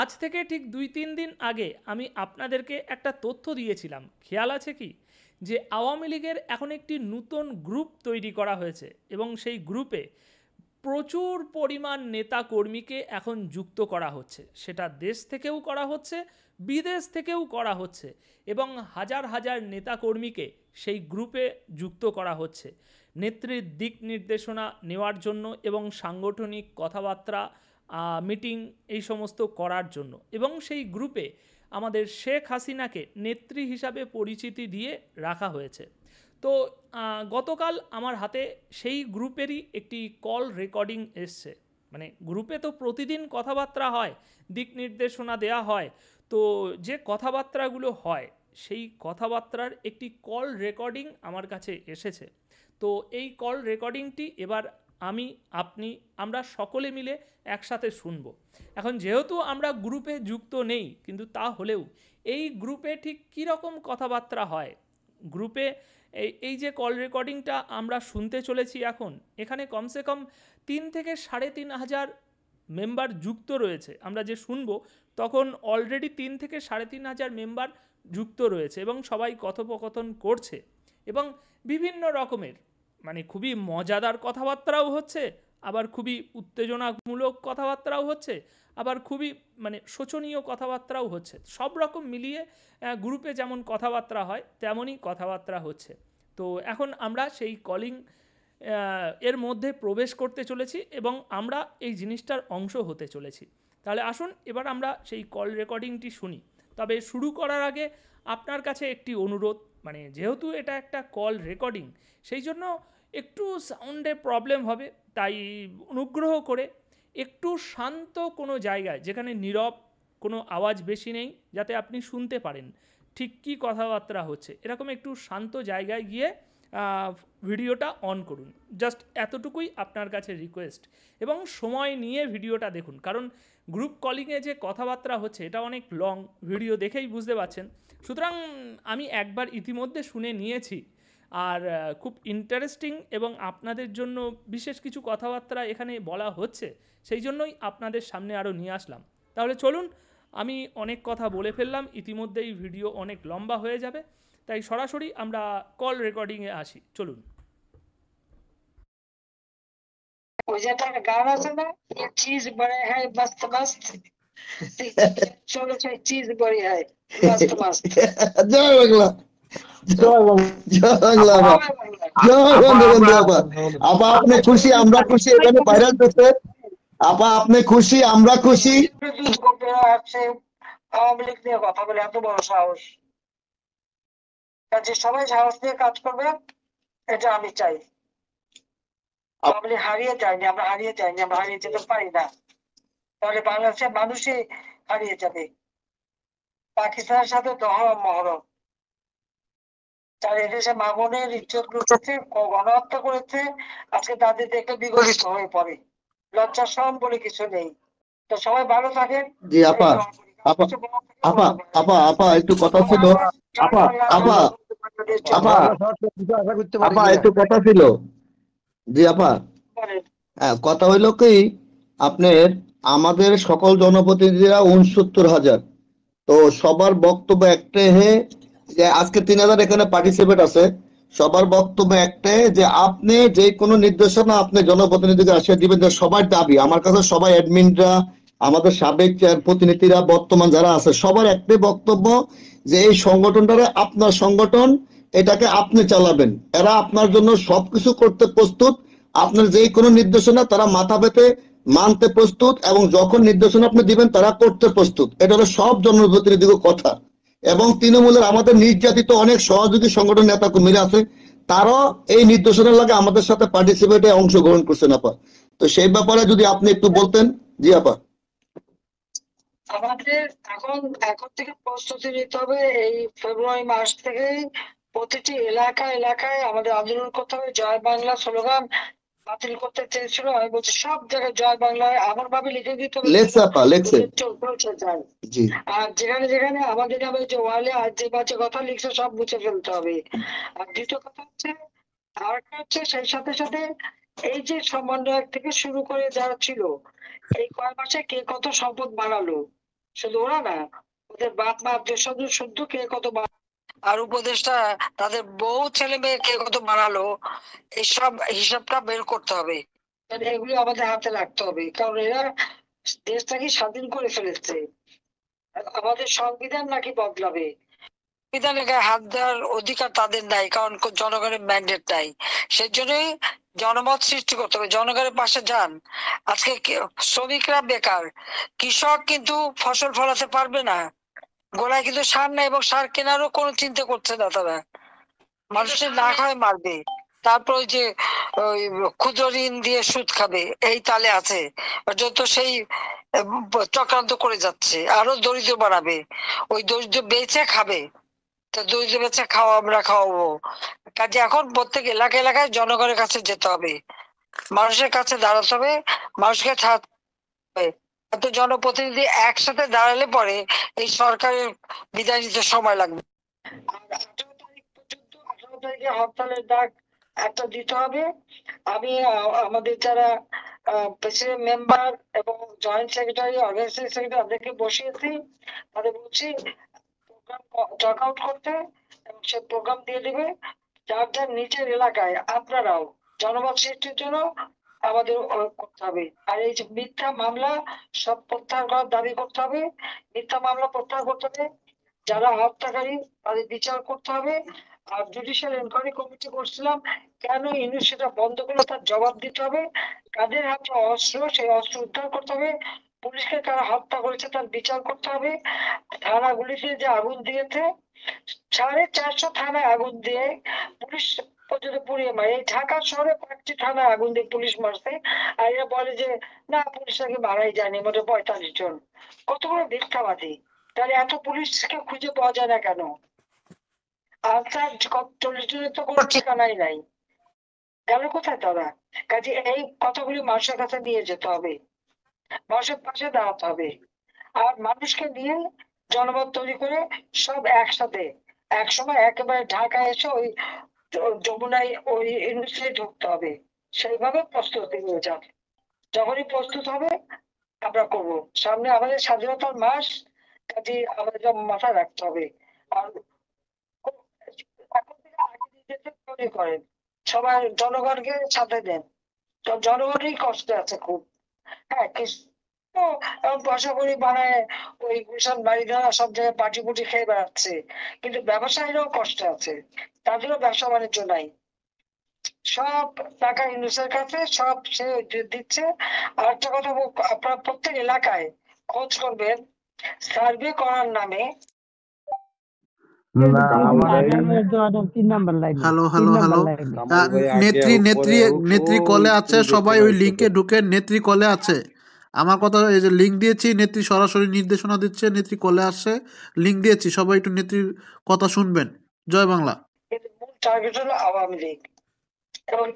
আজ থেকে ঠিক 2-3 দিন আগে আমি আপনাদেরকে একটা তথ্য দিয়েছিলাম, খেয়াল আছে কি? যে আওয়ামী লীগের এখন একটি নতুন গ্রুপ তৈরি করা হয়েছে এবং সেই গ্রুপে প্রচুর পরিমাণ নেতা কর্মীকে এখন যুক্ত করা হচ্ছে। সেটা দেশ থেকেও করা হচ্ছে, বিদেশ থেকেও করা হচ্ছে, এবং হাজার হাজার নেতা কর্মীকে সেই গ্রুপে যুক্ত করা হচ্ছে নেত্রীর দিক নির্দেশনা নেওয়ার জন্য এবং সাংগঠনিক কথাবার্তা, মিটিং এই সমস্ত করার জন্য। এবং সেই গ্রুপে আমাদের শেখ হাসিনাকে নেত্রী হিসাবে পরিচিতি দিয়ে রাখা হয়েছে। তো গতকাল আমার হাতে সেই গ্রুপেরই একটি কল রেকর্ডিং এসছে। মানে গ্রুপে তো প্রতিদিন কথাবার্তা হয়, দিক নির্দেশনা দেয়া হয়। তো যে কথাবার্তাগুলো হয় সেই কথাবার্তার একটি কল রেকর্ডিং আমার কাছে এসেছে। তো এই কল রেকর্ডিংটি এবার আমি, আপনি, আমরা সকলে মিলে একসাথে শুনবো। এখন যেহেতু আমরা গ্রুপে যুক্ত নেই, কিন্তু তা হলেও এই গ্রুপে ঠিক কীরকম কথাবার্তা হয়, গ্রুপে এই যে কল রেকর্ডিংটা আমরা শুনতে চলেছি এখন, এখানে কমসে কম 3,000-3,500 মেম্বার যুক্ত রয়েছে। আমরা যে শুনবো তখন অলরেডি 3,000-3,500 মেম্বার যুক্ত রয়েছে এবং সবাই কথোপকথন করছে এবং বিভিন্ন রকমের, মানে খুবই মজাদার কথাবার্তাও হচ্ছে, আবার খুবই উত্তেজনামূলক কথাবার্তাও হচ্ছে, আবার খুবই মানে শোচনীয় কথাবার্তাও হচ্ছে। সব রকম মিলিয়ে গ্রুপে যেমন কথাবার্তা হয় তেমনই কথাবার্তা হচ্ছে। তো এখন আমরা সেই কলিং এর মধ্যে প্রবেশ করতে চলেছি এবং আমরা এই জিনিসটার অংশ হতে চলেছি। তাহলে আসুন এবার আমরা সেই কল রেকর্ডিংটি শুনি। তবে শুরু করার আগে আপনার কাছে একটি অনুরোধ, মানে যেহেতু এটা একটা কল রেকর্ডিং, সেই জন্য একটু সাউন্ডে প্রবলেম হবে, তাই অনুগ্রহ করে একটু শান্ত কোনো জায়গায়, যেখানে নীরব, কোনো আওয়াজ বেশি নেই, যাতে আপনি শুনতে পারেন ঠিক কী কথাবার্তা হচ্ছে, এরকম একটু শান্ত জায়গায় গিয়ে ভিডিওটা অন করুন। জাস্ট এতটুকুই আপনার কাছে রিকোয়েস্ট। এবং সময় নিয়ে ভিডিওটা দেখুন, কারণ গ্রুপ কলিংয়ে যে কথাবার্তা হচ্ছে এটা অনেক লং, ভিডিও দেখেই বুঝতে পারছেন। সুতরাং আমি একবার ইতিমধ্যে শুনে নিয়েছি, আর খুব ইন্টারেস্টিং এবং আপনাদের জন্য বিশেষ কিছু কথাবার্তা এখানে বলা হচ্ছে, সেই জন্যই আপনাদের সামনে আরও নিয়ে আসলাম। তাহলে চলুন, আমি অনেক কথা বলে ফেললাম, ইতিমধ্যেই ভিডিও অনেক লম্বা হয়ে যাবে, তাই সরাসরি আমরা কল রেকর্ডিংয়ে আসি। চলুন। ওই যে একটা গান আছে না, ये चीज बड़े है मस्त मस्त, चलो चीज बड़ी है मस्त मस्त। জয় বাংলা, জয় বাংলা। জয় বাংলা আপা, জয় বঙ্গবন্ধু আপা। আপা আপনি খুশি, আমরা খুশি, এখানে ভাইরাল করতে। আপা আপনি খুশি, আমরা খুশি। আওয়ামী লীগ নিয়ে কথা বলে এত বড় সাহস, যে সবাই সাহস নিয়ে কাজ করবে, এটা আমি চাই। আওয়ামী লীগ হারিয়ে যায়নি, আমরা হারিয়ে যাইনি, আমরা হারিয়ে যেতে পারি না। তাহলে বাংলাদেশের মানুষই হারিয়ে যাবে। পাকিস্তানের সাথে দহরম মহরম, যারা এদেশে মামুনের ইজ্জত লুটেছে, গণহত্যা করেছে, আজকে তাদের দেখে বিগলিত হয়ে পড়ে। লজ্জা শরম বলে কিছু নেই। তো সবাই ভালো থাকেন। জি আপা, আপা আপা আপা আপা একটু কথা ছিল। আপা আপা আপা আপা একটু কথা ছিল। জি আপা, হ্যাঁ কথা হইলো কি, আপনার আমাদের সকল জনপ্রতিনিধিরা 69,000, তো সবার বক্তব্য একটাই যে আজকে 3,000 এখানে পার্টিসিপেট আছে, সবার বক্তব্য একটাই যে আপনি যে কোনো নির্দেশনা আপনি জনপ্রতিনিধিকে আসিয়ে দিবেন, যে সবার দাবি। আমার কাছে সবাই অ্যাডমিনরা, আমাদের সাবেক প্রতিনিধিরা, বর্তমান যারা আছে, সবার একটাই বক্তব্য যে এই সংগঠনটারে আপনার সংগঠন, এটাকে আপনি চালাবেন, এরা আপনার জন্য সবকিছু করতে প্রস্তুত। আপনার যে কোনো নির্দেশনা তারা মাথা পেতে মানতে প্রস্তুত, এবং যখন নির্দেশনা আপনি দিবেন তারা করতে প্রস্তুত। এটা হলো সব জনপ্রতিনিধির কথা। এবং তৃণমূলের আমাদের নির্যাতিত অনেক সহযোগী সংগঠন নেতা কর্মীরা আছে, তারাও এই নির্দেশনার লাগে আমাদের সাথে পার্টিসিপেটে অংশগ্রহণ করছেন আপা। তো সেই ব্যাপারে যদি আপনি একটু বলতেন। জি আপা। আমাদের এখন থেকে প্রস্তুতি নিতে হবে। এই ফেব্রুয়ারি মাস থেকেই প্রতিটি এলাকায় আমাদের আন্দোলন করতে হবে। জয় বাংলা স্লোগান বাতিল করতে চেয়েছিল, আমি বলছি সব জায়গায় জয় বাংলায় এমন ভাবে লিখে দিতে হবে আর যেখানে যেখানে আমাদের নামে যে ওয়ালে আর যে বাজে কথা লিখছে সব মুছে ফেলতে হবে। আর দ্বিতীয় কথা হচ্ছে, আরেকটা হচ্ছে সেই সাথে সাথে এই যে সমন্বয়ক থেকে শুরু করে যারা ছিল, এই কয় মাসে কে কত সম্পদ বাড়ালো, শুধু ওরা না, ওদের বাপ মা আত্মীয় স্বজন শুদ্ধ কে কত আর উপদেশটা তাদের বউ ছেলে মেয়ে কে কত বানালো, এইসব হিসাবটা বের করতে হবে। এগুলো আমাদের হাতে রাখতে হবে, কারণ এরা দেশটাকে স্বাধীন করে ফেলেছে। আমাদের সংবিধান নাকি বদলাবে, সংবিধানে গায়ে হাত দেওয়ার অধিকার তাদের নাই, কারণ জনগণের ম্যান্ডেট নাই। সেজন্যই জনমত সৃষ্টি করতে হবে, জনগণের পাশে যান। আজকে শ্রমিকরা বেকার, কৃষক কিন্তু ফসল ফলাতে পারবে না, গোড়ায় কিন্তু সার নাই এবং সার কেনারও কোনো চিন্তা করছে না তারা, মানুষের না খায় মারবে। তারপর ওই যে ওই ক্ষুদ্র ঋণ দিয়ে সুদ খাবে এই তালে আছে, যত সেই চক্রান্ত করে যাচ্ছে, আরো দরিদ্র বানাবে, ওই দরিদ্র বেচে খাবে। তো দরিদ্র বেচে আমরা খাওয়াবো। কাজে এখন প্রত্যেক এলাকা এলাকায় জনগণের কাছে যেতে হবে, মানুষের কাছে দাঁড়াতে হবে, মানুষকে এত জনপ্রতিনিধি একসাথে দাঁড়ালে পরে এই সরকারের বিদায় নিতে সময় লাগবে। আর 18 তারিখে হরতালের ডাক একটা দিতে হবে। আমি আমাদের যারা প্রেসিডেন্ট মেম্বার এবং জয়েন্ট সেক্রেটারি, অর্গানাইজেশন সেক্রেটারি তাদেরকে বসিয়েছি, তাদের বলছি প্রোগ্রাম চক আউট করতে, এবং সে প্রোগ্রাম দিয়ে দেবে। যার যার নিজের এলাকায় আপনারাও জনমত সৃষ্টির জন্য আমাদের করতে হবে। আর এই যে মিথ্যা মামলা সব প্রত্যাহার করার দাবি করতে হবে, মিথ্যা মামলা প্রত্যাহার করতে হবে, যারা হত্যাকারী তাদের বিচার করতে হবে। আর জুডিশিয়াল এনকোয়ারি কমিটি করছিলাম, কেন ইউনিট সেটা বন্ধ করলো তার জবাব দিতে হবে। কাদের হাতে অস্ত্র, সেই অস্ত্র উদ্ধার করতে হবে। পুলিশকে কারা হত্যা করেছে তার বিচার করতে হবে। থানাগুলিতে যে আগুন দিয়েছে, 450 থানায় আগুন দিয়ে পুলিশ পর্যন্ত পুড়িয়ে মারে। এই ঢাকা শহরে কয়েকটি থানায় আগুন দিয়ে পুলিশ মারছে, আর এরা বলে যে না পুলিশ নাকি মারাই যায়নি, মোটে 45 জন। কতগুলো মিথ্যাবাদী। তাহলে এত পুলিশকে খুঁজে পাওয়া যায় না কেন? আর তার 40 জনের তো কোনো ঠিকানাই নাই, গেল কোথায় তারা? কাজে এই কথাগুলি মানুষের কাছে নিয়ে যেতে হবে, মানুষের পাশে দাঁড়াতে হবে। আর মানুষকে নিয়ে জনমত তৈরি করে সব একসাথে একসময় একেবারে ঢাকায় এসে ওই যমুনায় ওই ইন্ডাস্ট্রি ঢুকতে হবে। সেইভাবে প্রস্তুতি হয়ে যাবে, যখনই প্রস্তুত হবে আমরা করব। সামনে আমাদের স্বাধীনতার মাস, কাজে আমাদের মাথায় রাখতে হবে। আর এখন থেকে আগে নিজেদের তৈরি করেন, সবাই জনগণকে সাথে দেন, জনগণই কষ্টে আছে খুব। হ্যাঁ, এখন পয়সা করি বানায় ওই গুলশান বাড়িধারা সব জায়গায় পাটি পুটি খেয়ে বেড়াচ্ছে, কিন্তু ব্যবসায়ীরাও কষ্টে আছে, তাদেরও ব্যবসা বাণিজ্য নাই। সব টাকা ইউনুসের কাছে, সব সে দিচ্ছে। আর একটা কথা আপনার প্রত্যেক এলাকায় খোঁজ করবেন, সার্ভে করার নামে হ্যালো হ্যালো হ্যালো নেত্রী নেত্রী নেত্রী কলে আছে, সবাই ওই লিংকে ঢুকে, নেত্রী কলে আছে। আমার কথা, এই যে লিংক দিয়েছি, নেত্রী সরাসরি নির্দেশনা দিচ্ছে, নেত্রী কলে আসছে, লিংক দিয়েছি, সবাই একটু নেত্রীর কথা শুনবেন। জয় বাংলা। মূল টার্গেট হলো আওয়ামী লীগ, এবং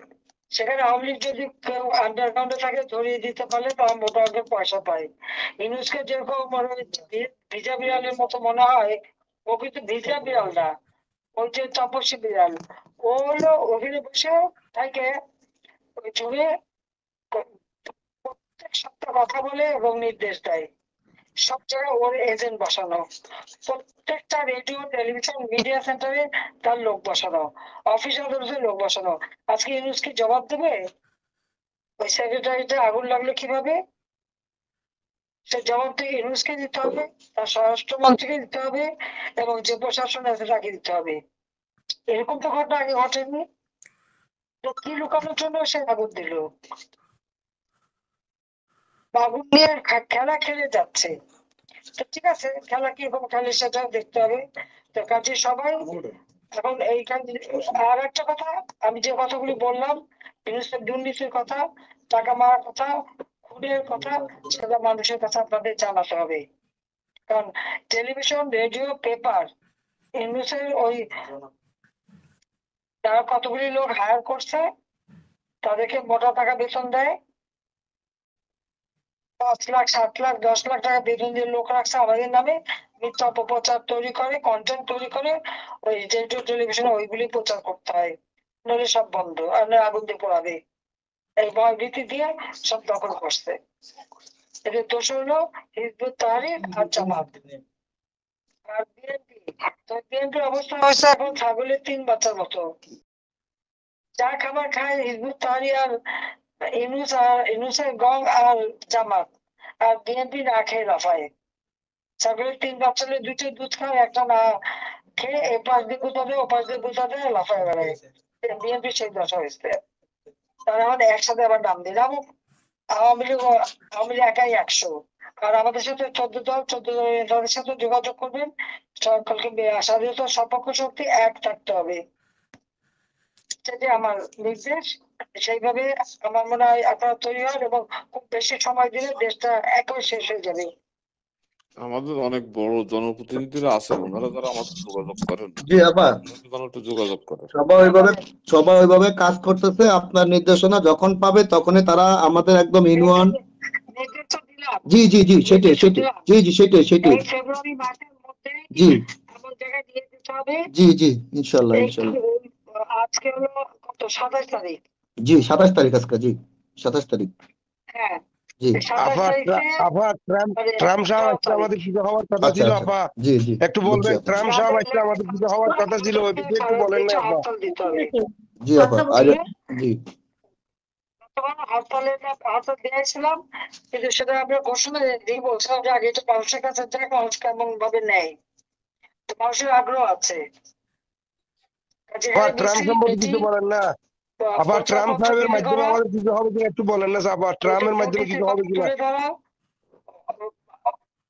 সেখানে আওয়ামী লীগ যদি কেউ আন্ডারগ্রাউন্ডে থাকে ধরিয়ে দিতে পারলে তারা মোটা অঙ্কের পয়সা পায়। ইউনুসকে যেরকম ভিজা বিড়ালের মতো মনে হয়, ও কিন্তু ভিজা বিড়াল না, ওই যে তপস্বী বিড়াল। ও হলো ওখানে বসে থাকে ওই জুড়ে প্রত্যেক সপ্তাহ কথা বলে এবং নির্দেশ দেয়। সব জায়গায় ওর এজেন্ট বসানো, প্রত্যেকটা রেডিও টেলিভিশন মিডিয়া সেন্টারে তার লোক বসানো, অফিস আদালতে লোক বসানো। আজকে ইউনুস কি জবাব দেবে? ওই সেক্রেটারিটা আগুন লাগলো কিভাবে? সে জবাবটা ইউনুসকে দিতে হবে, তার স্বরাষ্ট্রমন্ত্রীকে দিতে হবে, এবং যে প্রশাসন আছে তাকে দিতে হবে। এরকম তো ঘটনা আগে ঘটেনি। তো কি লুকানোর জন্য সে আগুন দিল? আগুন নিয়ে খেলা খেলে যাচ্ছে। তো ঠিক আছে, খেলা কিরকম খেলে সেটা দেখতে হবে। তো কাজে সবাই এখন এইখানে। আর একটা কথা, আমি যে কথাগুলি বললাম, দুর্নীতির কথা, টাকা মারার কথা, খুনের কথা, সেটা মানুষের কাছে আপনাদের জানাতে হবে। কারণ টেলিভিশন, রেডিও, পেপার, ইংলিশের ওই তারা কতগুলি লোক হায়ার করছে, তাদেরকে মোটা টাকা বেতন দেয়, 5 লাখ 7 লাখ 10 লাখ টাকা বেতন দিয়ে লোক রাখছে আমাদের নামে, মিথ্যা অপপ্রচার তৈরি করে, কন্টেন্ট তৈরি করে, ওই রেডিও টেলিভিশনে ওইগুলি প্রচার করতে হয়, নইলে সব বন্ধ, আর নয় আগুন দিয়ে পোড়াবে। এই ভয় ভীতি দিয়ে সব দখল করছে। এটা দোষ হলো হিজবুত তাহরীর আর জামাত আর বিএনপি। তো বিএনপির অবস্থা হয়েছে এখন ছাগলের 3 বাচ্চার মতো। যা খাবার খায় হিজবুত তাহরীর আর ইউনূসের গং আর জামাত, আর বিএনপি না খেয়ে লাফায়। ছাগলের 3 বাচ্চা হলে 2টা দুধ খায়, একটা না খেয়ে এ পাশ দিয়ে গুতাবে ও পাশ দিয়ে গুতাবে লাফায় বেড়ায়। বিএনপি সেই দশা হয়েছে। তারা আমাদের একসাথে আবার নাম দিলাম আওয়ামী লীগ একাই 100, আর আমাদের সাথে 14 দলের সাথে যোগাযোগ করবেন। সকলকে স্বাধীনতা সপক্ষ শক্তি এক থাকতে হবে, সেটি আমার নির্দেশ। সেইভাবে আমার মনে হয় আপনারা তৈরি হন, এবং খুব বেশি সময় দিলে দেশটা একই শেষ হয়ে যাবে। আমাদের অনেক বড় জনপ্রতিনিধিরা আছেন, ওনারা যারা আমাদের যোগাযোগ করেন, জি আপা, ওনারা একটু যোগাযোগ করেন। সবাই ওইভাবে কাজ করতেছে। আপনার নির্দেশনা যখন পাবে তখনই তারা আমাদের একদম ইউনিয়ন। নির্দেশ তো দিলাম। জি জি জি সেটাই সেটাই এই ফেব্রুয়ারি মাসের মধ্যে জি এমন জায়গায় দিয়ে দিতে হবে। জি জি ইনশাল্লাহ ইনশাল্লাহ। আজকে হলো কত, 27 তারিখ? জি 27 তারিখ আজকে, জি 27 তারিখ। হ্যাঁ, জি 27 তারিখে ট্রাম্প সাহেব আজকে আমাদের কিছু হওয়ার কথা ছিল আপা, জি জি একটু বলবেন ট্রাম্প সাহেব আজকে আমাদের কিছু হওয়ার কথা ছিল, ওইদিকে একটু বলেন না আপা। হরতাল দিতে হবে। জি আপা জি হরতাল দিয়েছিলাম, কিন্তু সেটা আমরা ঘোষণা দিয়ে বলছিলাম যে আগে এটা মানুষের কাছে যাক, মানুষ কেমন ভাবে নেয়। তো মানুষের আগ্রহ আছে। আবার ট্রাম্প সম্পর্কে কিছু বলেন না আবার, ট্রাম্প সাহেবের মাধ্যমে আমাদের কিছু হবে কিনা একটু বলেন না আবার, ট্রাম্পের মাধ্যমে কিছু হবে কিনা।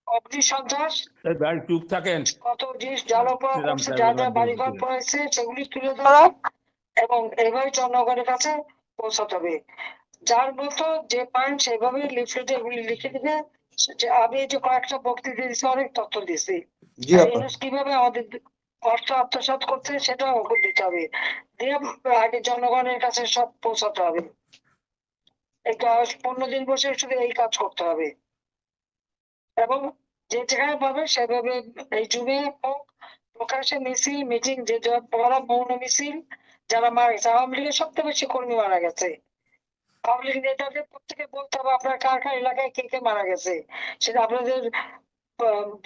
অগ্নি সন্ত্রাস চুপ থাকেন, কত জিনিস জ্বালাপোড়া করছে, যা যা বাড়িঘর পড়েছে সেগুলি তুলে ধরা, এবং এইভাবে জনগণের কাছে পৌঁছাতে হবে। যার মতো যে পয়েন্ট সেভাবে লিফলেটে এগুলি লিখে দিবে। আমি এই যে কয়েকটা বক্তৃতা দিচ্ছি, অনেক তথ্য দিচ্ছি কিভাবে আমাদের অর্থ আত্মসাৎ করতে, সেটাও ওকে দিতে হবে। দিয়ে আগে জনগণের কাছে সব পৌঁছাতে হবে। এটা 15 দিন বসে শুধু এই কাজ করতে হবে, এবং যে যেখানে পাবে সেভাবে এই জুমে হোক, প্রকাশ্যে মিছিল মিটিং, যে বড় মৌন মিছিল। যারা মারা গেছে, আওয়ামী লীগের সবচেয়ে বেশি কর্মী মারা গেছে। আওয়ামী লীগ নেতাদের প্রত্যেকে বলতে হবে আপনার কার কার এলাকায় কে কে মারা গেছে, সেটা আপনাদের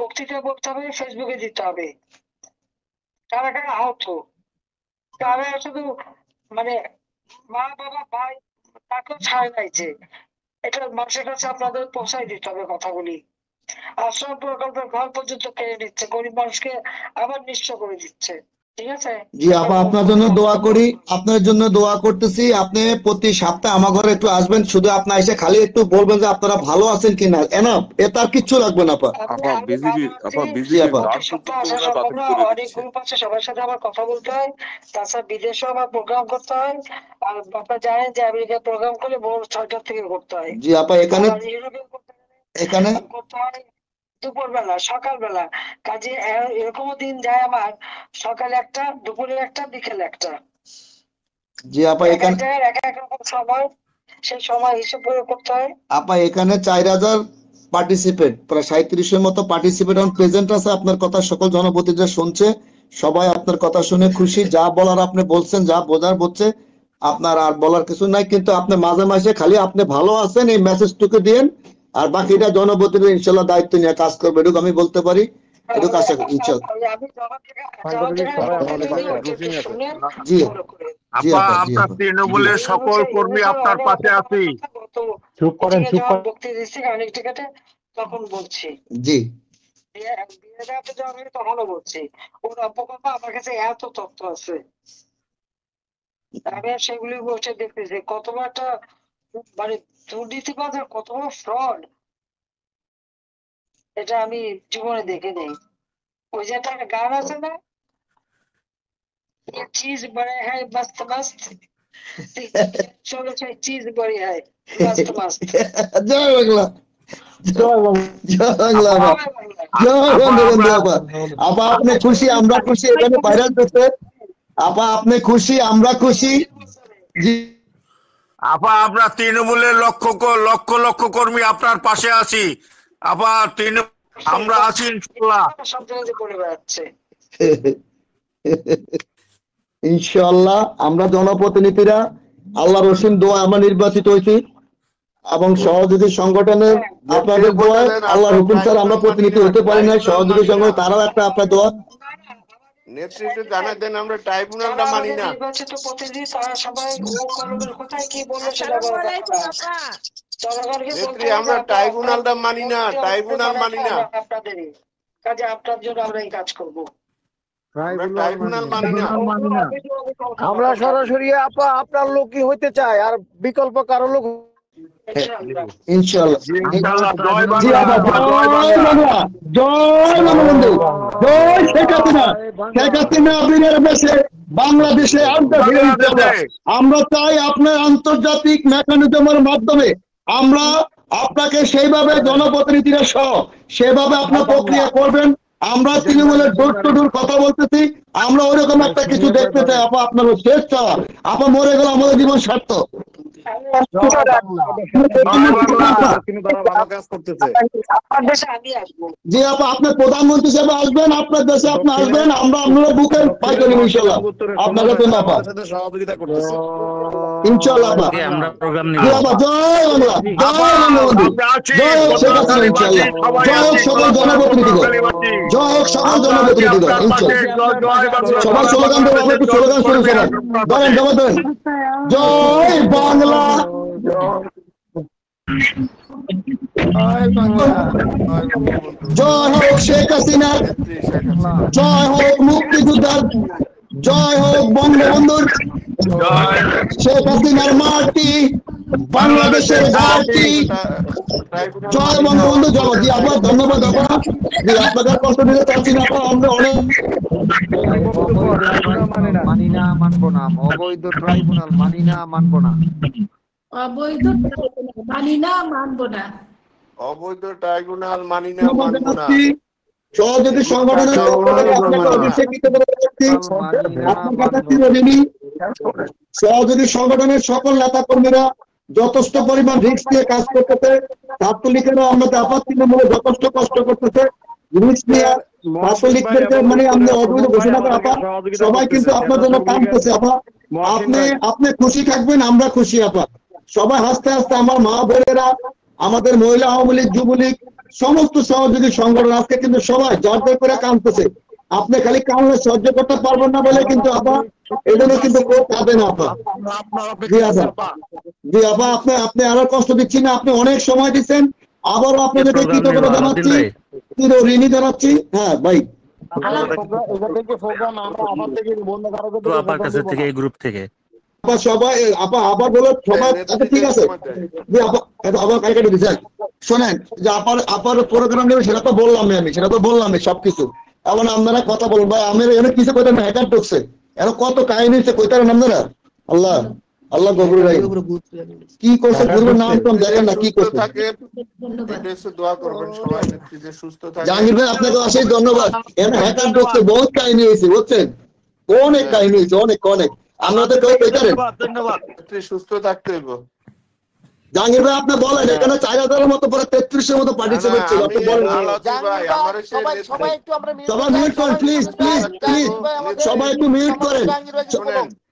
বক্তৃতা বলতে হবে, ফেসবুকে দিতে হবে। কারা কারা আহত, কারা শুধু মানে মা বাবা ভাই তাকেও ছাড় নাইছে, এটা মানুষের কাছে আপনাদের পৌঁছাই দিতে হবে কথাগুলি। আশ্রম প্রকল্পের ঘর পর্যন্ত কেড়ে নিচ্ছে, গরিব মানুষকে আবার নিঃস্ব করে দিচ্ছে। ঠিক আছে জি আপা, আপনার জন্য দোয়া করি, আপনার জন্য দোয়া করতেছি। আপনি প্রতি সপ্তাহে আমার ঘরে একটু আসবেন, শুধু আপনি এসে খালি একটু বলবেন যে আপনারা ভালো আছেন কিনা, এনাফ, এটা আর কিচ্ছু লাগবে না আপা। অনেক গ্রুপ আছে, সবার সাথে আমার কথা বলতে হয়, তাছাড়া বিদেশেও আমার প্রোগ্রাম করতে হয়। আর আপনারা জানেন যে আমেরিকায় প্রোগ্রাম করে ভোর 6টার থেকে করতে হয়। জি আপা, এখানে করতে হয় দুপুরবেলা সকালবেলা, কাজে এরকমও দিন যায় আমার সকালে একটা, দুপুরে একটা, বিকেলে একটা। জি আপা, এখানে এক এক রকম সময়, সেই সময় হিসেব করে করতে হয়। আপা এখানে 4000 পার্টিসিপেট, প্রায় 37-এর মতো পার্টিসিপেট অন প্রেজেন্ট আছে। আপনার কথা সকল জনপ্রতিনিধিরা শুনছে, সবাই আপনার কথা শুনে খুশি। যা বলার আপনি বলছেন, যা বোঝার বলছে, আপনার আর বলার কিছু নাই। কিন্তু আপনি মাঝে মাঝে খালি আপনি ভালো আছেন এই মেসেজটুকু দিন, আর বাকিটা জনপ্রতিনিধি ইনশাল্লাহ দায়িত্ব নিয়ে কাজ করবে, এটুকু আমি বলতে পারি। এটুকু আশা করি ইনশাল্লাহ। জি আপা, আপনার তৃণমূলের সকল কর্মী আপনার পাশে আছি। চুপ করেন, চুপ করেন। বক্তৃতা দিচ্ছি অনেক জায়গাতে, তখন বলছি জি তখনও বলছি ওর অপকথা আমার কাছে এত তথ্য আছে, আমি সেগুলি বসে দেখতেছি কত বড় একটা মানে দুর্নীতিবাদ আর কত বড় ফ্রড, এটা আমি জীবনে দেখে নেই। ওই যে একটা গান আছে না, चीज बड़े है मस्त मस्त, चलो चीज बड़ी है मस्त मस्त। জয় বাংলা, জয় বাংলা, জয় বাংলা। আপা আপনি খুশি, আমরা খুশি, এখানে ভাইরাল করতে। আপা আপনি খুশি, আমরা খুশি। জি আপা, আপনার তৃণমূলের লক্ষ লক্ষ কর্মী আপনার পাশে আছি। আপা আমরা আছি ইনশাল্লাহ। সব জায়গায় পড়ে বেড়াচ্ছে। ইনশাআল্লাহ আমরা জনপ্রতিনিধিরা আল্লাহর অসীম দোয়া আমরা নির্বাচিত হয়েছি। এবং সহযোগী সংগঠনের আপনাদের দোয়ায় আল্লাহর হুকুম ছাড়া আমরা প্রতিনিধি হতে পারি না, সহযোগী সংগঠন তারাও একটা আপনার দোয়া। নেতৃত্ব জানা দেন আমরা ট্রাইব্যুনালটা মানি না। নির্বাচিত প্রতিনিধি তারা সবাই ও কলমের কোথায় কি বললো সেটা বলার দরকার নাই। জনগণকে বলতে নেত্রী হবে আমরা যে ট্রাইব্যুনালটা মানি না, ট্রাইব্যুনাল মানি না, আপনাদেরই কাজে আপনার জন্য আমরা এই কাজ করবো। আমরা ট্রাইব্যুনাল মানি না। আমরা সরাসরি আপা আপনার লোকই হইতে চাই, আর বিকল্প কারো লোক ইনশাআল্লাহ। ইনশাআল্লাহ। জয় জি বাংলা, বাবা, জয় জয় বাংলা। বাংলা, জয় বঙ্গবন্ধু, জয় শেখ হাসিনা। শেখ হাসিনা বিনের দেশে বাংলাদেশে আড্ডা ফিরে দিতে হবে। আমরা চাই আপনার আন্তর্জাতিক মেকানিজমের মাধ্যমে আমরা আপনাকে সেইভাবে জনপ্রতিনিধিরা সহ সেভাবে আপনার প্রক্রিয়া করবেন। আমরা তৃণমূলের ডোর টু ডোর কথা বলতেছি, আমরা ওইরকম একটা কিছু দেখতে চাই। আপা আপনার শেষ চাওয়া, আপা মরে গেলে আমাদের জীবন সার্থক। জি আপা, আপনার প্রধানমন্ত্রী হিসেবে আসবেন, আপনার দেশে আপনি আসবেন, আমরা আপনার বুকের পাই করি ইনশাল্লাহ। আপনাকে তো আপা ইনশাল্লাহ আপা। জি আপা, জয় বাংলা, জয় বঙ্গবন্ধু, জয় হোক শেখ হাসিনা ইনশাল্লাহ, জয় হোক সকল জনপ্রতিনিধিগণ, জয় হোক সকল জনপ্রতিনিধিগণ ইনশাল্লাহ। সবাই স্লোগান দেবো, আপনি একটু স্লোগান শুরু করেন, ধরেন জমা দেন। জয় বাংলা, জয় হোক শেখ হাসিনা, জয় হোক মুক্তিযোদ্ধার, জয় হোক বঙ্গবন্ধুর, শেখ হাসিনার মাটি বাংলাদেশের ঘাটি, জয় বঙ্গবন্ধু জয়। জি আপনার ধন্যবাদ আপা, জি আপনাদের কষ্ট দিতে চাচ্ছি না আপা, আমরা অনেক মানি না, মানবো না, অবৈধ ট্রাইব্যুনাল মানি না, মানবো না, অবৈধ মানি না, মানবো না, অবৈধ ট্রাইব্যুনাল মানি না, মানবো না। সহযোগী সংগঠনের আপনাকে অভিষেকিত করে যাচ্ছি, আপনার কাছে চিরঋণী। সহযোগী সংগঠনের সকল নেতা কর্মীরা যথেষ্ট পরিমাণ রিস্ক নিয়ে কাজ করতেছে, ছাত্রলীগেরও আমাদের আপাত তৃণমূলে যথেষ্ট কষ্ট করতেছে রিস্ক নিয়ে। ছাত্রলীগদেরকে মানে আমরা অবৈধ ঘোষণা করে আপা, সবাই কিন্তু আপনার জন্য কাম করছে আপা। আপনি খুশি থাকবেন, আমরা খুশি আপা। সবাই হাসতে হাসতে আমার মা বোনেরা, আমাদের মহিলা আওয়ামী লীগ, যুবলীগ, সমস্ত সহযোগী সংগঠন আজকে কিন্তু সবাই জোরদার করে কাঁদতেছে। আপনি খালি কামলে সহ্য করতে পারবেন না বলে কিন্তু আপা এই জন্য কিন্তু কেউ কাঁদে না আপা। জি আপা, জি আপা, আপনি আরো কষ্ট দিচ্ছি না, আপনি অনেক সময় দিচ্ছেন, আবারও আপনাদেরকে কৃতজ্ঞতা জানাচ্ছি, ঋণী জানাচ্ছি। হ্যাঁ ভাই, আপা সবাই আপা আবার বলো সবাই, আচ্ছা ঠিক আছে জি আপা, আবার কালকে দিচ্ছেন। শোনেন যে আপার প্রোগ্রাম নেবে সেটা তো বললাম আমি, সেটা তো বললাম সবকিছু। এখন আপনারা কথা বলুন ভাই, আমি এখানে কিছু কইতেন না, হ্যাকার ঢুকছে, এখন কত কাহিনী হচ্ছে কইতারেন আপনারা। আল্লাহ আল্লাহ গফুর ভাই কি করছে, গুরুর নাম তো দেখেন না কি করছে। জাহাঙ্গীর ভাই আপনাকে অশেষ ধন্যবাদ। এখানে হ্যাকার ঢুকছে, বহুত কাহিনী হয়েছে বুঝছেন, অনেক কাহিনী হয়েছে, অনেক অনেক। আমরা তো কেউ কইতারেন সুস্থ থাকতে হইব। জাহাঙ্গীর ভাই আপনি বলেন, এখানে 4000-এর মতো পরে 33-এর মতো পার্টিসিপেট ছিল, আপনি বলেন। সবাই মিউট করেন প্লিজ, প্লিজ প্লিজ, সবাই একটু মিউট করেন।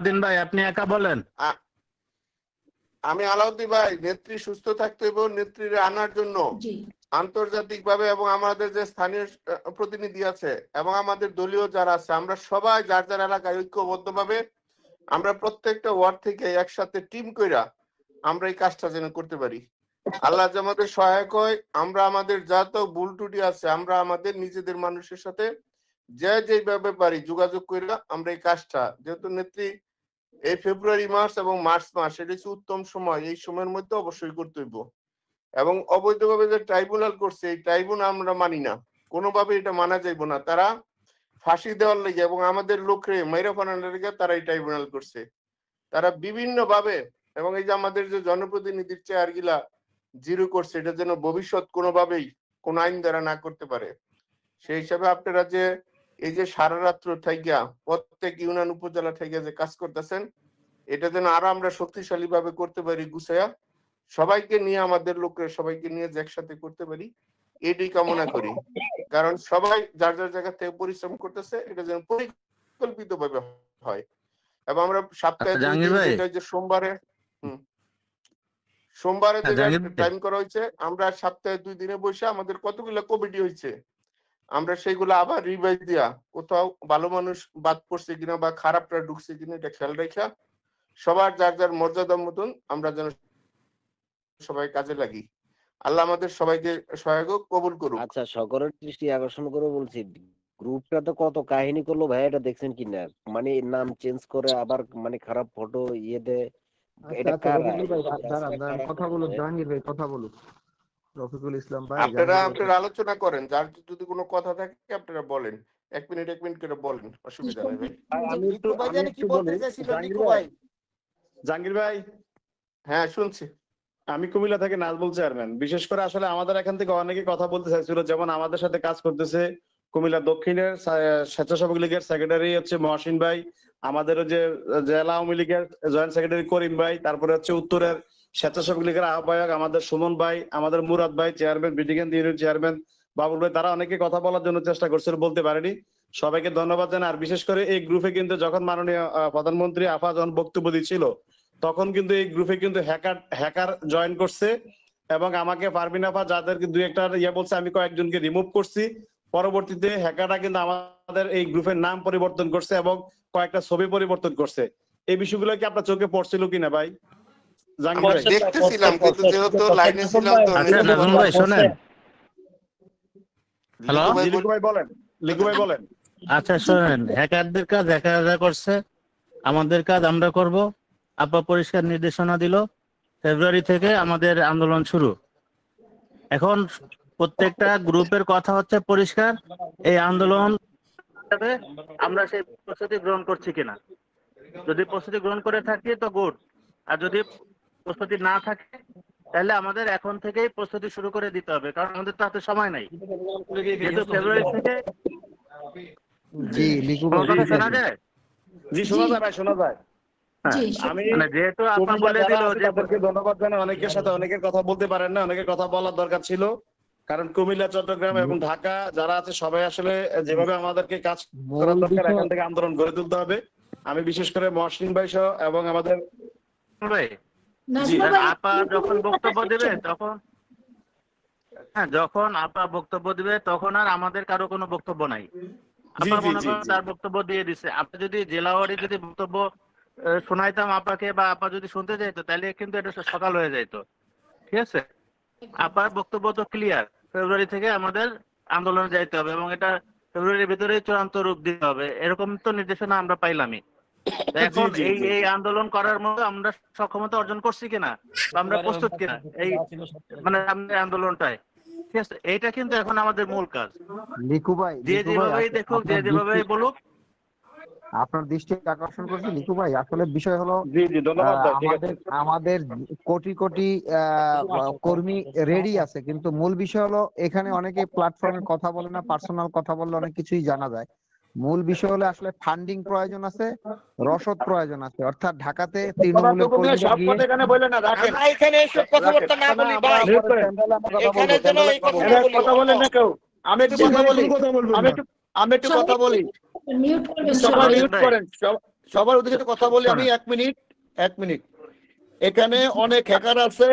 দিন ভাই আপনি একা বলেন। আমি আলাউদ্দিন ভাই, নেত্রী সুস্থ থাকতে হইব, নেত্রীর আনার জন্য আন্তর্জাতিক ভাবে এবং আমাদের যে স্থানীয় প্রতিনিধি আছে এবং আমাদের দলীয় যারা আছে, আমরা সবাই যার যার এলাকায় ঐক্যবদ্ধ ভাবে আমরা প্রত্যেকটা ওয়ার্ড থেকে একসাথে টিম কইরা আমরা এই কাজটা যেন করতে পারি। আল্লাহ যে আমাদের সহায়ক হয়, আমরা আমাদের যত ভুল ত্রুটি আছে আমরা আমাদের নিজেদের মানুষের সাথে যে যেভাবে পারি যোগাযোগ কইরা আমরা এই কাজটা, যেহেতু নেত্রী এই ফেব্রুয়ারি মাস এবং মার্চ মাস এটা হচ্ছে উত্তম সময়, এই সময়ের মধ্যে অবশ্যই করতে হইব। এবং অবৈধভাবে যে ট্রাইব্যুনাল করছে এই ট্রাইব্যুনাল আমরা মানি না, কোনোভাবে এটা মানা যাইব না। তারা ফাঁসি দেওয়ার লেগে এবং আমাদের লোকরে মাইরা ফানানোর লেগে তারা এই ট্রাইব্যুনাল করছে। তারা বিভিন্ন ভাবে এবং এই যে আমাদের যে জনপ্রতিনিধির চেয়ার গিলা জিরো করছে, এটা যেন ভবিষ্যৎ কোনোভাবেই কোন আইন দ্বারা না করতে পারে। সেই হিসাবে আপনারা যে এই যে সারা রাত্র থাইকা প্রত্যেক ইউনিয়ন উপজেলা থেকে যে কাজ করতেছেন, এটা যেন আরো আমরা শক্তিশালী ভাবে করতে পারি, গুছাইয়া সবাইকে নিয়ে, আমাদের লোকের সবাইকে নিয়ে যে একসাথে করতে পারি, এটাই কামনা করি। কারণ সবাই যার যার জায়গা থেকে পরিশ্রম করতেছে, এটা যেন পরিকল্পিত ভাবে হয়। এবং আমরা সপ্তাহে যে সোমবারে সোমবারে হ্যাঁ, যেটা জাহাঙ্গীর ভাই। টাইম করা হয়েছে, আমরা সপ্তাহে 2 দিনে বসে আমাদের কতগুলো কমিটি হয়েছে, আমরা সেইগুলো আবার রিভাইজ দিয়া কোথাও ভালো মানুষ বাদ পড়ছে কিনা বা খারাপটা ঢুকছে কিনা এটা খেয়াল রাখা সবার যার যার মর্যাদা মতন আমরা যেন সবাই কাজে লাগি। আল্লাহ আমাদের সবাইকে সহায়ক কবুল করুক। আচ্ছা, সকলের দৃষ্টি আকর্ষণ করে বলছি, গ্রুপটা তো কত কাহিনী করলো ভাই, এটা দেখছেন কিনা? মানে নাম চেঞ্জ করে আবার মানে খারাপ ফটো ইয়ে দেয়, এটা কারা? কথা বলুন, জাহাঙ্গীর ভাই কথা বলুন, রফিকুল ইসলাম ভাই। আপনারা আলোচনা করেন, যার যদি কোনো কথা থাকে আপনারা বলেন, 1 মিনিট করে বলেন, অসুবিধা নেই ভাই। জাহাঙ্গীর ভাই, হ্যাঁ শুনছি। আমি কুমিল্লা থেকে নাজমুল চেয়ারম্যান। বিশেষ করে আসলে আমাদের এখান থেকে অনেকে কথা বলতে চাইছিল, যেমন আমাদের সাথে কাজ করতেছে কুমিল্লা দক্ষিণের স্বেচ্ছাসেবক লীগের সেক্রেটারি হচ্ছে মহসিন ভাই, আমাদের যে জেলা আওয়ামী লীগের জয়েন্ট সেক্রেটারি করিম ভাই, তারপরে হচ্ছে উত্তরের স্বেচ্ছাসেবক লীগের আহ্বায়ক আমাদের সুমন ভাই, আমাদের মুরাদ ভাই চেয়ারম্যান, বিটিগেন ইউনিয়ন চেয়ারম্যান বাবুল ভাই, তারা অনেকে কথা বলার জন্য চেষ্টা করছিল, বলতে পারেনি। সবাইকে ধন্যবাদ জানাই। আর বিশেষ করে এই গ্রুপে কিন্তু যখন মাননীয় প্রধানমন্ত্রী আফা যখন বক্তব্য দিচ্ছিল, তখন কিন্তু এই গ্রুপে কিন্তু হ্যাকার জয়েন করছে এবং আমাকে পারবিন আফা যাদেরকে দুই একটা ইয়ে বলছে, আমি কয়েকজনকে রিমুভ করছি। পরবর্তীতে হ্যাকাররা কিন্তু আমাদের এই গ্রুপের নাম পরিবর্তন করছে এবং কয়েকটা ছবি পরিবর্তন করছে। এই বিষয়গুলো কি আপনার চোখে পড়ছিল কিনা ভাই? দেখতেছিলাম কিন্তু যেহেতু লাইনে ছিলাম তো। আচ্ছা নাজমুল ভাই শুনেন। হ্যালো লিকু ভাই বলেন, লিকু ভাই বলেন। আচ্ছা শুনেন, হ্যাকারদের কাজ হ্যাকাররা করছে, আমাদের কাজ আমরা করব। আপা পরিষ্কার নির্দেশনা দিল, ফেব্রুয়ারি থেকে আমাদের আন্দোলন শুরু। এখন প্রত্যেকটা গ্রুপের কথা হচ্ছে পরিষ্কার, এই আন্দোলন আমরা সেই প্রস্তুতি গ্রহণ করছি কিনা। যদি প্রস্তুতি গ্রহণ করে থাকি তো গুড, আর যদি প্রস্তুতি না থাকে তাহলে আমাদের এখন থেকেই প্রস্তুতি শুরু করে দিতে হবে, কারণ আমাদের তো হাতে সময় নাই। যেহেতু ফেব্রুয়ারি থেকে জি লিকু ভাই শোনা যায়। জি শোনা যায় ভাই, শোনা যায়। আমি যেহেতু আপা বলে দিল যে তাদেরকে ধন্যবাদ জানাই। অনেকের সাথে অনেকের কথা বলতে পারেন না, অনেকের কথা বলার দরকার ছিল, কারণ কুমিল্লা, চট্টগ্রাম এবং ঢাকা যারা আছে সবাই আসলে যেভাবে আমাদেরকে কাজ করার দরকার, এখান থেকে আন্দোলন গড়ে তুলতে হবে। আমি বিশেষ করে মহসিন ভাই সহ এবং আমাদের আপা যখন বক্তব্য দেবে তখন, হ্যাঁ যখন আপা বক্তব্য দিবে তখন আর আমাদের কারো কোনো বক্তব্য নাই। আপা মনে করেন তার বক্তব্য দিয়ে দিচ্ছে, আপনি যদি জেলাওয়ারি যদি বক্তব্য শোনাইতাম আপাকে বা আপা যদি শুনতে যাইতো তাহলে কিন্তু এটা সকাল হয়ে যাইতো। ঠিক আছে, আপার বক্তব্য তো ক্লিয়ার, ফেব্রুয়ারি থেকে আমাদের আন্দোলনে যাইতে হবে এবং এটা ফেব্রুয়ারির ভিতরে চূড়ান্ত রূপ দিতে হবে, এরকম তো নির্দেশনা আমরা পাইলামই। এখন এই আন্দোলন করার মতো আমরা সক্ষমতা অর্জন করছি কিনা বা আমরা প্রস্তুত কিনা এই মানে আন্দোলনটায়, ঠিক আছে, এইটা কিন্তু এখন আমাদের মূল কাজ। লিকু ভাই, যে যেভাবেই দেখুক, যে যেভাবেই বলুক, আপনার দৃষ্টি আকর্ষণ করছি লিকু ভাই, আসলে বিষয় হলো আমাদের কোটি কোটি কর্মী রেডি আছে, কিন্তু মূল বিষয় হলো এখানে অনেকে প্ল্যাটফর্মে কথা বলে না, পার্সোনাল কথা বললে অনেক কিছুই জানা যায়। মূল বিষয় হলো আসলে ফান্ডিং প্রয়োজন আছে, রসদ প্রয়োজন আছে। অর্থাৎ ঢাকাতে তৃণমূলের কর্মীরা গিয়ে এখানে এসব কথাবার্তা না বলি ভাই, এখানে যেন এই কথা বলেন না কেউ। আমি একটু কথা বলি, আমি একটু কথা বলি, সবাই মিউট করেন, সবার উদ্দেশ্যে কথা বলি আমি। 1 মিনিট। এখানে অনেক হ্যাকার আছে,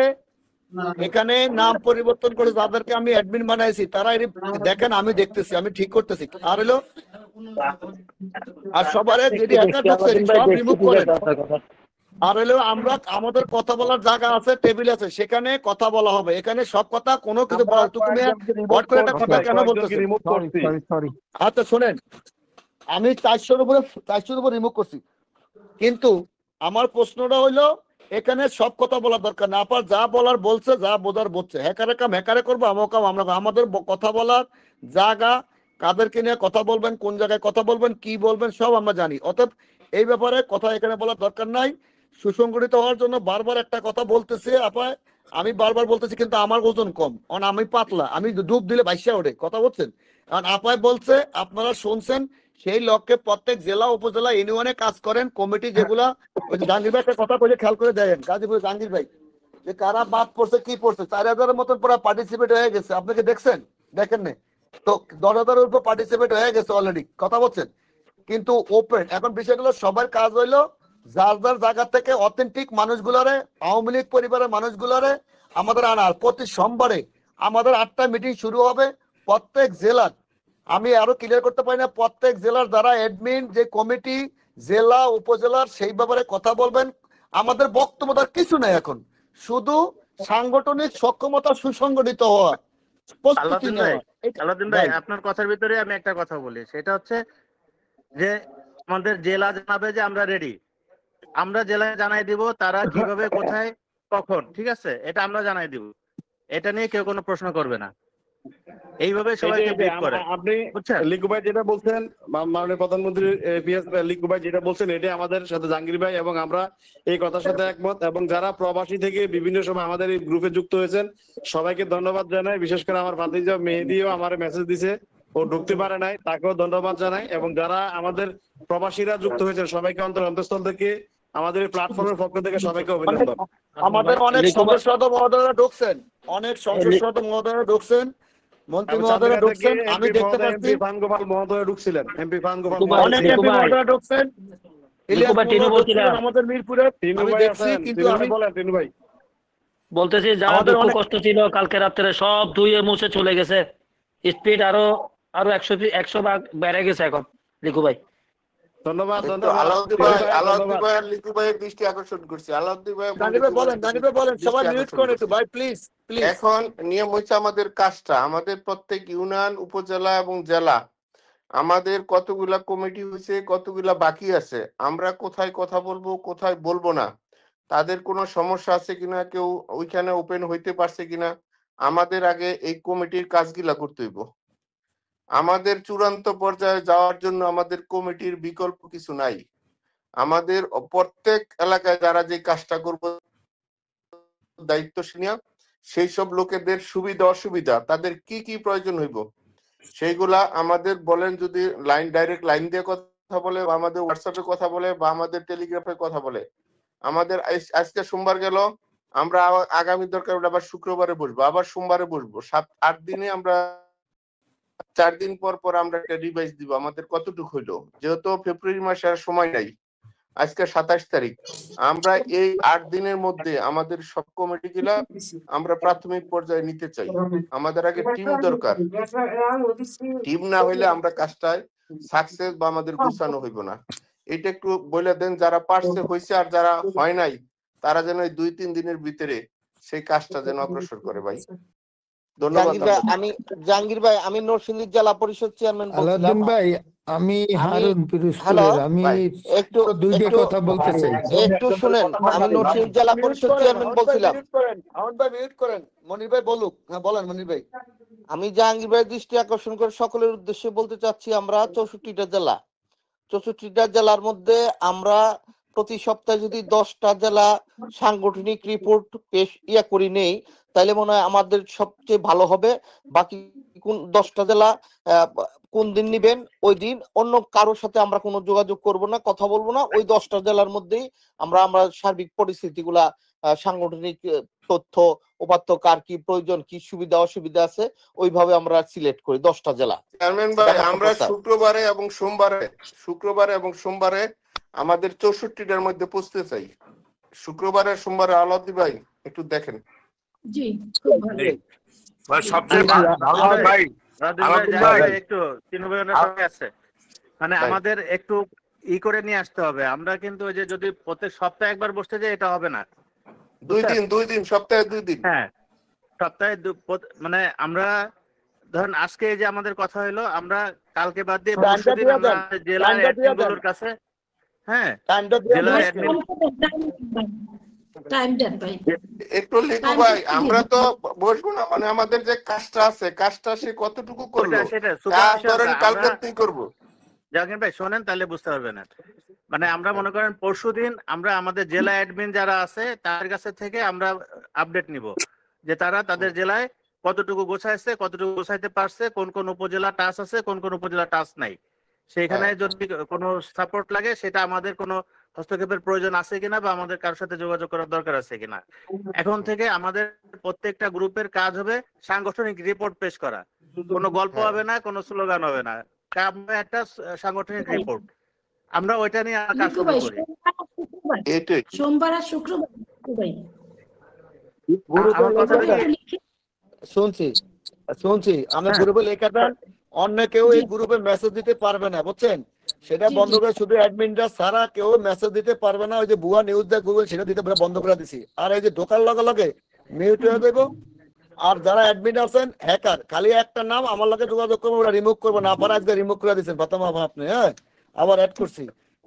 এখানে নাম পরিবর্তন করে যাদেরকে আমি অ্যাডমিন বানাইছি তারা দেখেন, আমি দেখতেছি, আমি ঠিক করতেছি। আর হলো আর সবার যদি হ্যাকার ঢুকছে সব রিমুভ করেন। আর হলো আমরা আমাদের কথা বলার জায়গা আছে, টেবিল আছে, সেখানে কথা বলা হবে। এখানে সব কথা কোনো কিছু বলা, তুমি বট করে একটা কথা কেন বলতেছো? আচ্ছা শোনেন, আমি 400-র উপর রিমুভ করছি, কিন্তু আমার প্রশ্নটা হইলো এখানে সব কথা বলার দরকার না। আপনার যা বলার বলছে, যা বোঝার বলছে, হ্যাকারে কাম হ্যাকারে করবো, আমার কাম আমরা। আমাদের কথা বলার জায়গা, কাদেরকে নিয়ে কথা বলবেন, কোন জায়গায় কথা বলবেন, কি বলবেন সব আমরা জানি। অতএব এই ব্যাপারে কথা এখানে বলার দরকার নাই। সুসংগঠিত হওয়ার জন্য বারবার একটা কথা বলতেছে আপা, আমি বারবার বলতেছি, কিন্তু আমার ওজন কম, কারণ আমি পাতলা, আমি ডুব দিলে বাইশা ওঠে, কথা বলছেন। কারণ আপায় বলছে, আপনারা শুনছেন, সেই লক্ষ্যে প্রত্যেক জেলা উপজেলা ইউনিয়নে কাজ করেন কমিটি, যেগুলা ওই যে জাহাঙ্গীর ভাই একটা কথা বলে খেয়াল করে দেন, গাজীপুর জাহাঙ্গীর ভাই, যে কারা বাদ পড়ছে কি পড়ছে, 4000-এর মতন পুরো পার্টিসিপেট হয়ে গেছে। আপনাকে দেখছেন? দেখেন না তো, 10,000-এর উপর পার্টিসিপেট হয়ে গেছে অলরেডি, কথা বলছেন। কিন্তু ওপেন এখন বিষয়গুলো সবার কাজ হইলো যার যার জায়গা থেকে অথেন্টিক মানুষগুলারে, আওয়ামী লীগ পরিবারের মানুষগুলারে আমাদের আনার। প্রতি সোমবারে আমাদের 8টা মিটিং শুরু হবে প্রত্যেক জেলার। আমি আরো ক্লিয়ার করতে পারি না, প্রত্যেক জেলার যারা অ্যাডমিন, যে কমিটি, জেলা উপজেলার, সেই ব্যাপারে কথা বলবেন। আমাদের বক্তব্য কিছু নাই এখন, শুধু সাংগঠনিক সক্ষমতা, সুসংগঠিত হওয়া, প্রস্তুতি আলাউদ্দিন নেওয়া। ভাই, আলাউদ্দিন ভাই, আপনার কথার ভিতরে আমি একটা কথা বলি, সেটা হচ্ছে যে আমাদের জেলা জানাবে যে আমরা রেডি, আমরা জেলায় জানাই দিব তারা কিভাবে, কোথায়, কখন, ঠিক আছে, এটা আমরা জানাই দিব। এটা নিয়ে কেউ কোনো প্রশ্ন করবে না, এইভাবে সবাইকে ব্রিফ করে। আপনি লিকু ভাই যেটা বলছেন, মাননীয় প্রধানমন্ত্রী লিকু ভাই যেটা বলছেন, এটা আমাদের সাথে জাহাঙ্গীর ভাই এবং আমরা এই কথার সাথে একমত। এবং যারা প্রবাসী থেকে বিভিন্ন সময় আমাদের এই গ্রুপে যুক্ত হয়েছেন সবাইকে ধন্যবাদ জানাই। বিশেষ করে আমার ভাতিজা মেহেদিও আমার মেসেজ দিছে, ও ঢুকতে পারে নাই, তাকেও ধন্যবাদ জানাই। এবং যারা আমাদের প্রবাসীরা যুক্ত হয়েছেন সবাইকে অন্তঃস্থল থেকে আমাদের এই প্ল্যাটফর্মের পক্ষ থেকে সবাইকে অভিনন্দন। আমাদের অনেক সংসদ মহোদয়রা ঢুকছেন, অনেক সংসদ মহোদয়রা ঢুকছেন, মন্ত্রী মহোদয়রা ঢুকছেন, আমি দেখতে পাচ্ছি। ফানগোপাল মহোদয় ঢুকছিলেন, এমপি ফানগোপাল অনেক এমপি মহোদয়রা ঢুকছেন, আমাদের মিরপুরে আমি দেখছি। কিন্তু আমি টিনু ভাই বলতেছি যারা দুঃখ কষ্ট ছিল কালকে রাত্রে সব ধুয়ে মুছে চলে গেছে, স্পিড আরো 100 ভাগ বেড়ে গেছে এখন। লিকু ভাই ধন্যবাদ। আলাউদ্দিন ভাই আর লিকু ভাইয়ের দৃষ্টি আকর্ষণ করছি। আলাউদ্দিন ভাই বলেন, সবাই মিউট করেন একটু ভাই, প্লিজ প্লিজ। এখন নিয়ম হচ্ছে আমাদের কাজটা, আমাদের প্রত্যেক ইউনিয়ন, উপজেলা এবং জেলা আমাদের কতগুলা কমিটি হয়েছে, কতগুলা বাকি আছে, আমরা কোথায় কথা বলবো, কোথায় বলবো না, তাদের কোনো সমস্যা আছে কিনা, কেউ ওইখানে ওপেন হইতে পারছে কিনা, আমাদের আগে এই কমিটির কাজগুলা করতে হইব। আমাদের চূড়ান্ত পর্যায়ে যাওয়ার জন্য আমাদের কমিটির বিকল্প কিছু নাই। আমাদের প্রত্যেক এলাকায় যারা যে কাজটা করব দায়িত্বশীল, সেই সব লোকেদের সুবিধা অসুবিধা, তাদের কি কি প্রয়োজন হইব সেইগুলা আমাদের বলেন। যদি ডাইরেক্ট লাইন দিয়ে কথা বলে, বা আমাদের হোয়াটসঅ্যাপে কথা বলে, বা আমাদের টেলিগ্রাফে কথা বলে। আমাদের আজকে সোমবার গেল, আমরা আগামী দরকার আবার শুক্রবারে বসবো, আবার সোমবারে বসবো, 7-8 দিনে আমরা 4 দিন পর পর আমরা একটা রিভাইজ দিব আমাদের কতটুকু হইলো। যেহেতু ফেব্রুয়ারি মাসে আর সময় নাই, আজকে 27 তারিখ, আমরা এই 8 দিনের মধ্যে আমাদের সব কমিটি গুলা আমরা প্রাথমিক পর্যায়ে নিতে চাই। আমাদের আগে টিম দরকার, টিম না হইলে আমরা কাজটায় সাকসেস বা আমাদের গুছানো হইব না। এটা একটু বলে দেন, যারা পারছে হয়েছে, আর যারা হয় নাই তারা যেন 2-3 দিনের ভিতরে সেই কাজটা যেন অগ্রসর করে। ভাই ধন্যবাদ। আমি জাহাঙ্গীর ভাই, আমি নরসিংদী জেলা পরিষদ চেয়ারম্যান আলাউদ্দিন ভাই, আমি হারুন পিরোজপুরের, আমি একটু দুইটা কথা বলতে চাই। একটু শুনেন, আমি নরসিংদী জেলা পরিষদ চেয়ারম্যান বলছিলাম। আহমদ ভাই মিউট করেন, মনির ভাই বলুক। হ্যাঁ বলেন মনির ভাই। আমি জাহাঙ্গীর ভাই দৃষ্টি আকর্ষণ করে সকলের উদ্দেশ্যে বলতে চাচ্ছি, আমরা 64টা জেলা, 64টা জেলার মধ্যে আমরা প্রতি সপ্তাহে যদি 10টা জেলা সাংগঠনিক রিপোর্ট পেশ করি নেই, তাহলে মনে হয় আমাদের সবচেয়ে ভালো হবে। বাকি কোন 10টা জেলা কোন দিন নিবেন, ওই দিন অন্য কারোর সাথে আমরা কোনো যোগাযোগ করব না, কথা বলবো না। ওই 10টা জেলার মধ্যেই আমরা সার্বিক পরিস্থিতিগুলা, সাংগঠনিক তথ্য উপাত্ত, কার কি প্রয়োজন, কি সুবিধা অসুবিধা আছে, ওইভাবে আমরা সিলেক্ট করি 10টা জেলা। চেয়ারম্যান ভাই, আমরা শুক্রবারে এবং সোমবারে আমাদের 64টার মধ্যে পৌঁছতে চাই। শুক্রবারে সোমবারে আলাউদ্দিন ভাই একটু দেখেন। জি খুব ভালো ভাই, সবচেয়ে ভালো ভাই একটু আছে, মানে আমাদের একটু করে নিয়ে আসতে হবে। আমরা কিন্তু ওই যে যদি প্রত্যেক সপ্তাহে একবার বসতে যাই এটা হবে না। 2 দিন সপ্তাহে 2 দিন। হ্যাঁ, সপ্তাহে মানে আমরা ধরেন আজকে যে আমাদের কথা হলো, আমরা কালকে বাদ দিয়ে পরশুদিন আমরা জেলার অ্যাডমিনগুলোর কাছে, হ্যাঁ জেলার অ্যাডমিন একটু লিখো ভাই, আমরা তো বসবো না, মানে আমাদের যে কাজটা আছে, কাজটা সে কতটুকু করলো ধরেন কালকে তুই করবো। জাহাঙ্গীর ভাই শোনেন, তাহলে বুঝতে পারবেন না। মানে আমরা মনে করেন পরশুদিন আমরা আমাদের জেলা অ্যাডমিন যারা আছে তাদের কাছে থেকে আমরা আপডেট নিব যে তারা তাদের জেলায় কতটুকু গোছাইছে, কতটুকু গোছাইতে পারছে, কোন কোন উপজেলা টাচ আছে, কোন কোন উপজেলা টাচ নাই। সেইখানে যদি কোনো সাপোর্ট লাগে, সেটা আমাদের কোনো হস্তক্ষেপের প্রয়োজন আছে কিনা, বা আমাদের কারোর সাথে যোগাযোগ করার দরকার আছে কিনা। এখন থেকে আমাদের প্রত্যেকটা গ্রুপের কাজ হবে সাংগঠনিক রিপোর্ট পেশ করা। কোনো গল্প হবে না, কোনো স্লোগান হবে না, একটা সাংগঠনিক রিপোর্ট। আমরা ওইটা নিয়ে কাজ শুরু করি। শুক্রবার এটাই সোমবার আর শুক্রবার ভাই গ্রুপে আমার কথা লিখে দেন। লিখে শুনছি আমি হ্যাঁ গ্রুপে লিখে দেন, অন্য কেউ জি এই গ্রুপে মেসেজ দিতে পারবে না, বুঝছেন? সেটা জি বন্ধ জি করে শুধু অ্যাডমিনরা ছাড়া কেউ মেসেজ দিতে পারবে না। ওই যে ভুয়া নিউজ দেয় গুগল, সেটা দিতে বন্ধ করে দিছি। আর এই যে ঢোকার লগে লগে মিউট হয়ে দেবো। আর যারা অ্যাডমিন আছেন হ্যাকার, খালি একটা নাম আমার লগে যোগাযোগ করবো, ওরা রিমুভ করবো না। আবার আজকে রিমুভ করে দিচ্ছেন বাতাম আপনি, হ্যাঁ আবার অ্যাড করছি।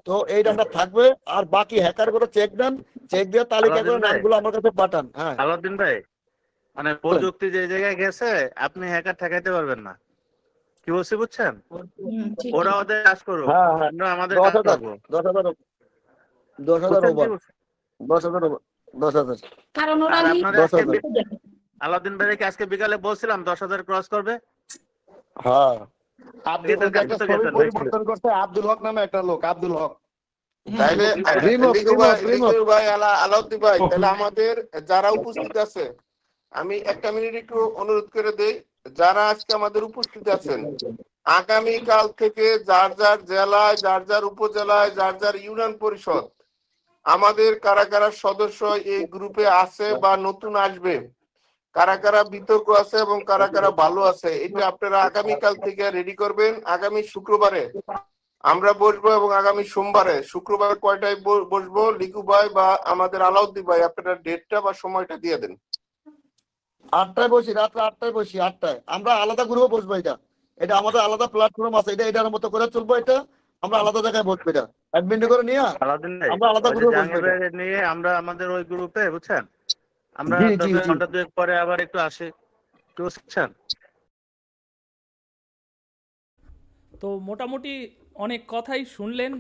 তো এই ডাটা থাকবে। আর বাকি হ্যাকার গুলো চেক দেন, চেক দিয়ে তালিকা আলাউদ্দিন করে ভাই, নামগুলো আমার কাছে পাঠান। হ্যাঁ আলাউদ্দিন ভাই, মানে বলেন। প্রযুক্তি যে জায়গায় গেছে আপনি হ্যাকার ঠেকাইতে পারবেন না। কি বলছি বুঝছেন? ঠিক ওরা ঠিক ওদের কাজ করুক, হ্যাঁ হ্যাঁ, আমরা আমাদের 10,000 কাজ করবো। 10,000 বুঝছেন কি ওভার, বলছেন? 10,000 ওভার, 10,000, কারণ ওরা আর লিঙ্ক আপনারা আজকে 10,000। দেখে আলাউদ্দিন ভাইকে আজকে বিকালে বলছিলাম 10,000 ক্রস করবে। হ্যাঁ আব্দুল এদের ওই যে কাছে একটা তো ছবি গেছেন ভাই। পরিবর্তন করছে, আব্দুল হক নামে একটা লোক, আব্দুল হক। তাইলে রিমুভ লিখু ভাই আলাউদ্দিন ভাই, তাহলে আমাদের যারা উপস্থিত আছে, আমি একটা মিনিট একটু অনুরোধ করে দেই, যারা আজকে আমাদের উপস্থিত আছেন, আগামী কাল থেকে যার যার জেলায়, যার যার উপজেলায়, যার যার ইউনিয়ন পরিষদ, আমাদের কারা কারা সদস্য এই গ্রুপে আছে বা নতুন আসবে, কারা কারা বিতর্ক আছে এবং কারা কারা ভালো আছে, এটা আপনারা আগামীকাল থেকে রেডি করবেন। আগামী শুক্রবারে আমরা বসবো এবং আগামী সোমবারে, শুক্রবার কয়টায় বসবো লিকু ভাই বা আমাদের আলাউদ্দিন ভাই, আপনারা ডেটটা বা সময়টা দিয়ে দেন। 8টায় বসি, রাত্রে 8টায় বসি, 8টায়। আমরা আলাদা গ্রুপে বসবো। এটা আমাদের আলাদা প্ল্যাটফর্ম আছে, এটার মতো করে চলবো। এটা আমরা আলাদা জায়গায় বসবো, এটা অ্যাডমিন করে নিয়ে আলাউদ্দিন ভাই, আমরা আলাদা ওই যে গ্রুপে বসবো। জাহাঙ্গীর ভাই নিয়ে আমরা আমাদের ওই গ্রুপে, বুঝছেন, আমরা জি জি জি, ঘন্টা দুয়েক পরে আবার একটু আসি, একটু বুঝছেন। তো মোটামুটি অনেক কথাই শুনলেন,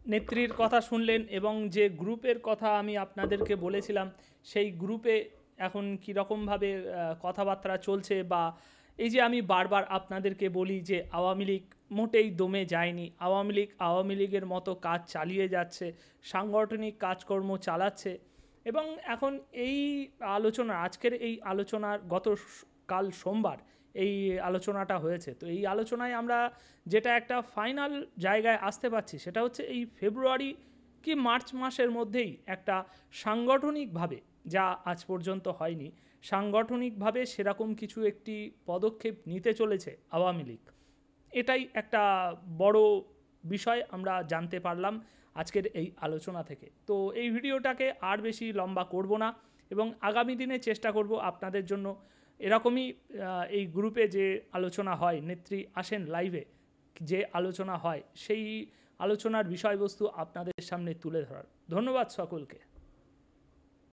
নেত্রীর কথা শুনলেন, এবং যে গ্রুপের কথা আমি আপনাদেরকে বলেছিলাম সেই গ্রুপে এখন কীরকমভাবে কথাবার্তা চলছে, বা এই যে আমি বারবার আপনাদেরকে বলি যে আওয়ামী লীগ মোটেই দমে যায়নি, আওয়ামী লীগের মতো কাজ চালিয়ে যাচ্ছে, সাংগঠনিক কাজকর্ম চালাচ্ছে। এবং এখন এই আলোচনা, আজকের এই আলোচনার কাল সোমবার এই আলোচনাটা হয়েছে, তো এই আলোচনায় আমরা যেটা একটা ফাইনাল জায়গায় আসতে পারছি সেটা হচ্ছে এই ফেব্রুয়ারি কি মার্চ মাসের মধ্যেই একটা সাংগঠনিকভাবে, যা আজ পর্যন্ত হয়নি, সাংগঠনিকভাবে সেরকম কিছু একটি পদক্ষেপ নিতে চলেছে আওয়ামী লীগ। এটাই একটা বড় বিষয় আমরা জানতে পারলাম আজকের এই আলোচনা থেকে। তো এই ভিডিওটাকে আর বেশি লম্বা করব না, এবং আগামী দিনে চেষ্টা করব আপনাদের জন্য এরকমই এই গ্রুপে যে আলোচনা হয়, নেত্রী আসেন লাইভে যে আলোচনা হয়, সেই আলোচনার বিষয়বস্তু আপনাদের সামনে তুলে ধরার। ধন্যবাদ সকলকে।